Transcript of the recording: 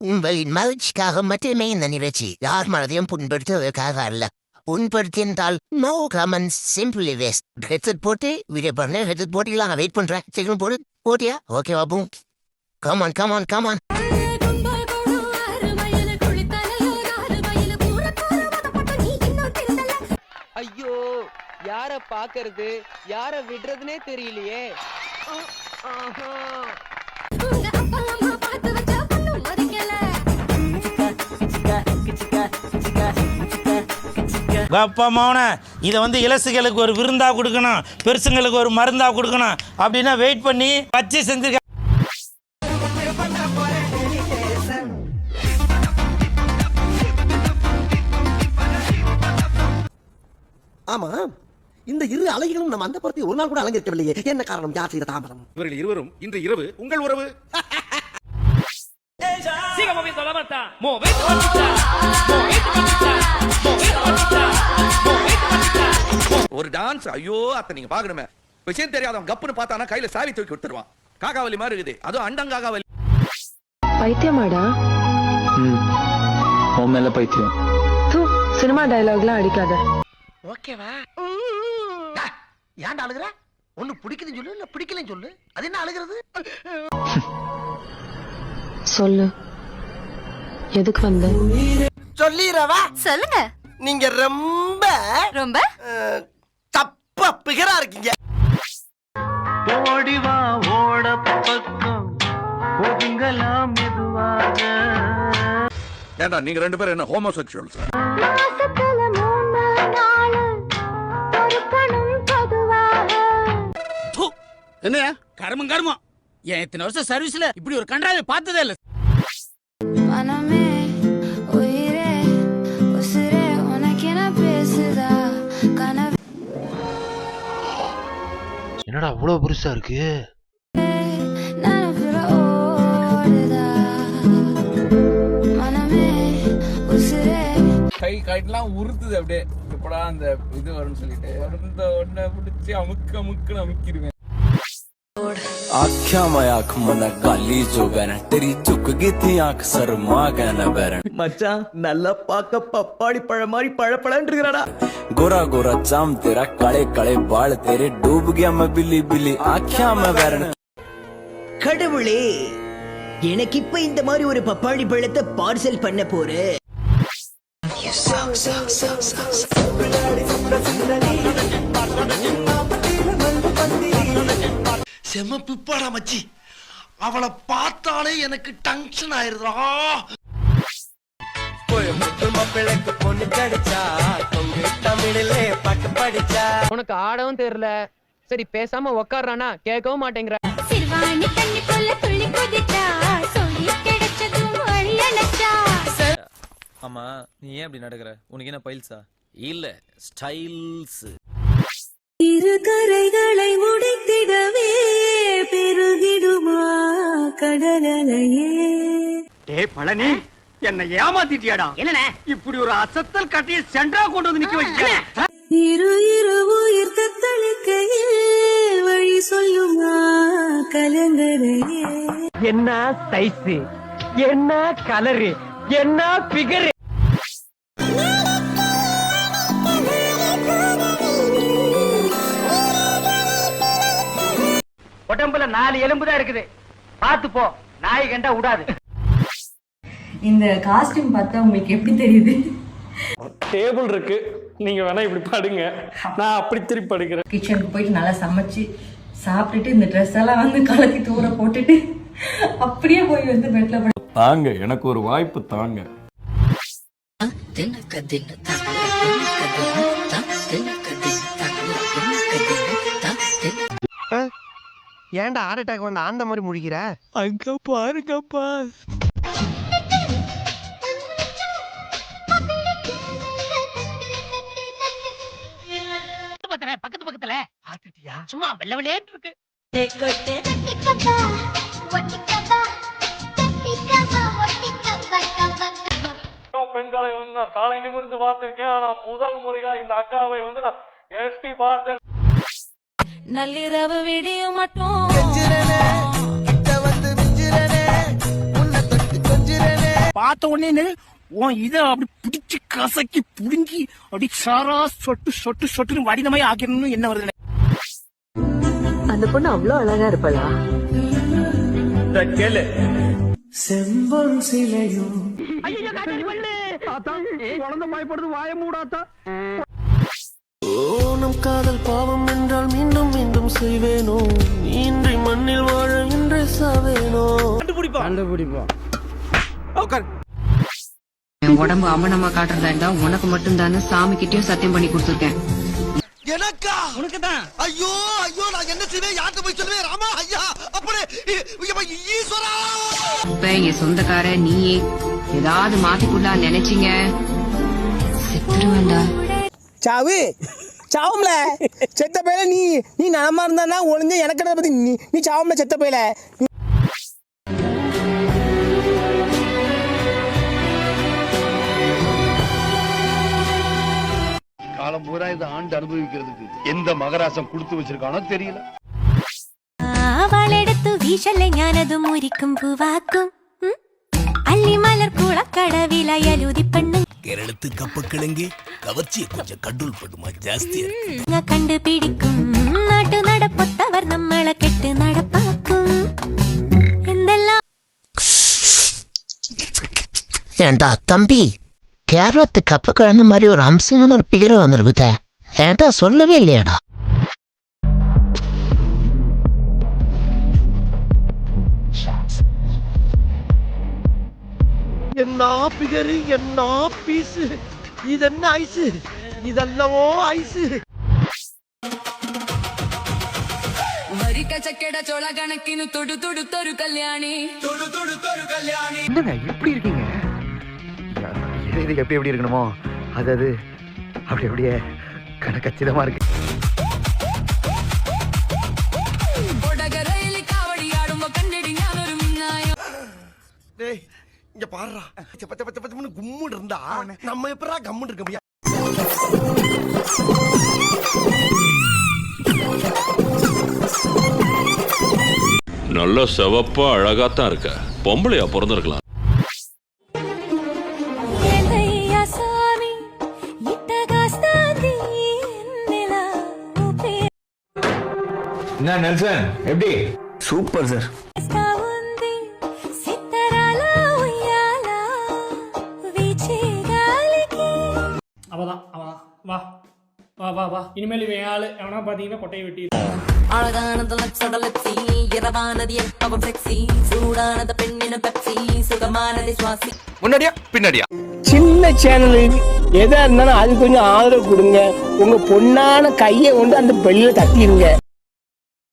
உங்களின் மகிழ்ச்சிக்காக மட்டுமே இந்த நிகழ்ச்சி யார் மனதையும் புண்படுத்துவதற்காக அல்ல. புண்படுத்தினால் no comments, simply waste. Headset போட்டு வீடியோ பண்ண ஹெட்செட் போட்டிலாம் நான் வெயிட் பண்றேன். சீக்கிரம் போடு. போட்டியா? Okay Babu. Come on come on come on. ஐயோ, யார பாக்குறது யார விடுறதுனே தெரியலையே. அப்பா மௌன இதை வந்து இலசுகளுக்கு ஒரு விருந்தா கொடுக்கணும், பெருசுங்களுக்கு ஒரு மருந்தா கொடுக்கணும் அப்படின்னா வெயிட் பண்ணி வச்சு செஞ்சிருக்க. ஆமா, இந்த இரு அலைகளும் நம்ம அந்த படத்தை ஒரு நாள் கூட அலங்கரிக்கவில்லையே. என்ன காரணம்? யார் செய்த தாமதம்? இவர்கள் இருவரும் இன்று இரவு உங்கள் உறவு. ஒரு டான்ஸ், ஐயோ அத்தை நீங்க பாக்கணுமே. விஷயம் தெரியாதவன் கப்புன்னு பார்த்தானா கையில சாவி தூக்கி விட்டுருவான். காகாவலி மாதிரி இருக்குது, அதுவும் அண்டங்காகாவலி. பைத்தியமாடா? உன் மேல பைத்தியம். சினிமா டயலாக்லாம் அடிக்காத. ஓகேவா? ஏன்டா அழுகுற? ஒண்ணு பிடிக்குதுன்னு சொல்லு, இல்ல பிடிக்கலன்னு சொல்லு. அது என்ன அழுகிறது? சொல்லு, எதுக்கு வந்த? சொல்லிரவா? சொல்லுங்க. நீங்க ரொம்ப ரொம்ப தப்பா பிகரா இருக்கீங்க. ஓடிவா ஓட பக்கம் ஒதுங்கலாம் மெதுவாக. ஏண்டா நீங்க ரெண்டு பேரும் என்ன ஹோமோசெக்சுவல்ஸ்? என்ன கர்மம் கர்மம். என் இத்தனை வருஷம் சர்வீஸ்ல இப்படி ஒரு கண்டாவை பார்த்ததே இல்ல. மனமே உயிரே உசிரே உனக்கென பேசுதா கனவு. என்னடா இவ்வளவு பெருசா இருக்கு? நனப்புற ஓடுதா மனமே உசிரே. கை கைட்டெல்லாம் உறுத்துது அப்படியே. எப்படா அந்த இது வரும்னு சொல்லிட்டு வருந்த ஒன்ன பிடிச்சி அமுக்குன்னு அமுக்கிடுவேன். आख्या मैं आँख मना काली जो बहन तेरी चुक गई थी आँख शर्मा कहना बहन மச்சான் நல்லா பார்க்க பப்பாளி பழம் மாதிரி பழப்பழன்னு இருக்கிறாடா. गोरा गोरा चाम तेरा काले काले बाल तेरे डूब गया मैं बिल्ली बिल्ली आख्या मैं बहन. கடவுளே, எனக்கு இப்ப இந்த மாதிரி ஒரு பப்பாளி பழத்தை பார்சல் பண்ண போறேன். செம பிப்பாடா மச்சி. அவளை பார்த்தாலே எனக்கு டென்ஷன் ஆயிருதா. பொண்ணு கடிச்சா தமிழிலே பாட்டு படிச்சா. உனக்கு ஆடவும் தெரியல, சரி பேசாம உக்காடுறானா கேட்கவும் மாட்டேங்கிற. சிறுவாணி தண்ணிக்குள்ள துள்ளி குதிச்சா சொல்லி கிடைச்சதும் வழியலச்சா. ஆமா, நீ ஏன் அப்படி நடக்கிற? உனக்கு என்ன பைல்ஸா? இல்ல ஸ்டைல்ஸ். இரு கரைகளை உடைத்திடவே பெருகிடுமா கடலையே. டேய் பழனி, என்ன ஏமாத்திட்டியாடா. என்னண்ணே இப்படி ஒரு அசத்தல் கட்டிய சென்டரா கொண்டு வந்து நிக்க வச்சியா? இரு இரு உயிர் தத்தளிக்கையில் வழி சொல்லுமா கலங்கரையே. என்ன சைஸ், என்ன கலரு, என்ன பிகர். உடம்புல 4 எலும்புதான் இருக்குது, பாத்து போ, நாய் கண்டா விடாது. இந்த காஸ்டியூம் பார்த்தா உங்களுக்கு எப்படி தெரியுது? டேபிள் இருக்கு, நீங்க வேணா இப்படி படுங்க, நான் அப்படி திருப்பி படுக்கிறேன். கிச்சனுக்கு போயிட்டு நல்லா சமைச்சு சாப்பிட்டுட்டு இந்த ட்ரெஸ் எல்லாம் வந்து கலத்தி தூர போட்டுட்டு அப்படியே போய் வந்து பெட்ல படு. தாங்க, எனக்கு ஒரு வாய்ப்பு தாங்க. ஏன்டா ஹார்ட் அட்டாக் வந்து அந்த மாதிரி முழிக்கிற? அங்க பாருங்கப்பா. பக்கத்து பக்கத்துல பாத்துட்டியா? சும்மா வெள்ள வெள்ளையேட்டு இருக்கு. பெண்களை வந்து நான் காலை நிமிர்ந்து பார்த்திருக்கேன். ஆனா முதல் முறையா இந்த அக்காவை வந்து நான் எஸ்பி பார்த்தேன். நள்ளிரவு விடியும் மட்டும் கிட்ட வந்து மிஞ்சிரனே, உன்னை தொட்டு கொஞ்சிரனே. பார்த்த உடனே உன் இதை அப்படி பிடிச்சி கசக்கி புடுங்கி அப்படி சாரா சொட்டு சொட்டு சொட்டுன்னு வடினமாய் ஆக்கணும்னு என்ன வருது. அந்த பொண்ணு அவ்வளவு அழகா இருப்பலா? கேளு. செம்பொன் சிலையும் குழந்தை பயப்படுது, வாய மூடாத்தா. நம் காதல் பாவம் என்றால் மீண்டும் மீண்டும் செய்வேனோ, இன்றி மண்ணில் வாழ இன்றே சாவேனோ. கண்டுபிடிப்போம். என் உடம்பு அமனமா காட்டுறதா இருந்தா உனக்கு மட்டும் தானே சாமி கிட்டயும் சத்தியம் பண்ணி கொடுத்துருக்கேன். எனக்கா? உனக்குதான். ஐயோ ஐயோ, நான் என்ன செய்வேன்? யார்கிட்ட போய் சொல்லுவேன்? ராமா ஐயா, அப்படி ஈஸ்வரா. இப்ப என் சொந்தக்கார நீயே ஏதாவது மாத்திக்குள்ளா நினைச்சீங்க செத்துருவேண்டா. சாவு சாவும்ல செத்த பையில நீ நலமா இருந்தா ஒளிஞ்ச எனக்கு பத்தி நீ சாவும்ல செத்த பையில. காலம் பூரா இதை ஆண்டு அனுபவிக்கிறதுக்கு எந்த மகராசம் கொடுத்து வச்சிருக்கானோ தெரியல. അവളെടുത്തു വീശലെ ഞാനതും മുരിക്കും പൂവാക്കും അല്ലി മലർ കുളക്കടവിലയലുതി പെണ്ണു കേരളത്ത് കപ്പക്കിളങ്കി കവർച്ചിയെ கொஞ்சம் കൺട്രോൾ பண்ணுமா ஜாஸ்தியா കണ്ടുപിടിക്കും നാട്ടു നടപ്പൊത്തവർ നമ്മളെ കെട്ട് നടപ്പാക്കും എന്തെല്ലാം. ஏண்டா தம்பி, கேரளத்து கப்பக்கிழங்கு மாதிரி ஒரு அம்சமான ஒரு பேரை வந்துருக்குத, ஏன்டா சொல்லவே இல்லையாடா? என்ன பிகரு, என்ன பீஸு, இதென்ன ஐஸு, இதெல்லவோ ஐஸு. വരിക്ക ചക്കട ചോള കണക്കിനു തൊടു തൊടുത്തൊരു കല്യാണി. என்னங்க எப்படி இருக்கீங்க? இது எப்படி இருக்கணுமோ அது அப்படியே கச்சிதமா இருக்கு. இங்க பாருடா, கும்முன்னு இருந்தா நம்ம எப்படா கம்முன்னு இருக்க முடியாது. நல்ல செவப்பா அழகாத்தான் இருக்க, பொம்பளையா பிறந்திருக்கலாம். என்ன நெல்சன், எப்படி? Super sir. அவதான் வா வா வா வா. இனிமேல் இவன் ஆளு எவனா பாத்தீங்கன்னா கொட்டையை வெட்டி. அழகானது லட்சதலட்சி இரவானது எப்பவும் செக்ஸி சூடானது பெண்ணின பெப்சி சுகமானது சுவாசி. முன்னாடியா பின்னாடியா? சின்ன சேனல் எதா இருந்தாலும் அது கொஞ்சம் ஆதரவு கொடுங்க. உங்க பொண்ணான கையை கொண்டு அந்த பெல்ல தட்டிடுங்க.